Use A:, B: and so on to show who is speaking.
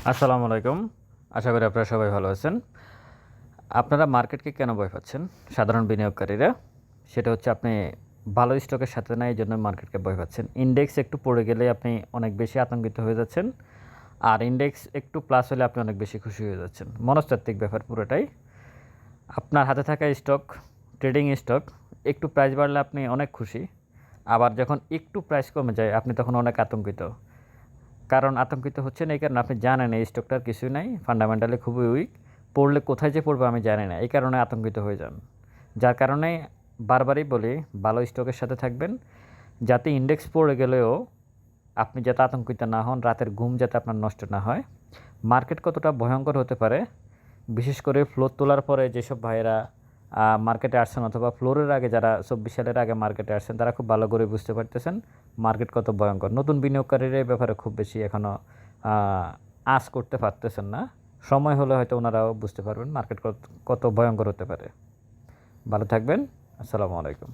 A: আসসালামু আলাইকুম। আশা করি আপনারা সবাই ভালো আছেন। আপনারা মার্কেটকে কেন ভয় পাচ্ছেন সাধারণ বিনিয়োগকারীরা? সেটা হচ্ছে আপনি ভালো স্টকের সাথে নাই, এজন্য মার্কেটকে ভয় পাচ্ছেন। ইনডেক্স একটু পড়ে গেলে আপনি অনেক বেশি আতঙ্কিত হয়ে যাচ্ছেন। আর ইনডেক্স একটু প্লাস হলে আপনি অনেক বেশি খুশি হয়ে যাচ্ছেন। মনস্তাত্ত্বিক ব্যাপার পুরোটাই। আপনার হাতে থাকা স্টক, ট্রেডিং স্টক একটু প্রাইস বাড়লে আপনি অনেক খুশি। আবার যখন একটু প্রাইস কমে যায় আপনি তখন অনেক আতঙ্কিত। কারণ আতঙ্কিত হচ্ছেন এই কারণে আপনি জানেন এই স্টকটার কিছুই নাই, ফান্ডামেন্টালি খুবই উইক, পড়লে কোথায় যে পড়বে আমি জানি না, এই কারণে আতঙ্কিত হয়ে যান। যার কারণে বারবারই বলি ভালো স্টকের সাথে থাকবেন, যাতে ইন্ডেক্স পড়ে গেলেও আপনি যাতে আতঙ্কিত না হন, রাতের ঘুম যাতে আপনার নষ্ট না হয়। মার্কেট কতটা ভয়ঙ্কর হতে পারে, বিশেষ করে ফ্লোর তোলার পরে যেসব ভাইয়েরা মার্কেটে আসছেন অথবা ফ্লোরের আগে যারা 24 সালের আগে মার্কেটে আসছেন তারা খুব ভালো করে বুঝতে পারতেছেন মার্কেট কত ভয়ঙ্কর। নতুন বিনিয়োগকারীরা এই ব্যাপারে খুব বেশি এখনও আঁচ করতে পারতেছেন না। সময় হলে হয়তো ওনারাও বুঝতে পারবেন মার্কেট কত ভয়ঙ্কর হতে পারে। ভালো থাকবেন। আসসালামু আলাইকুম।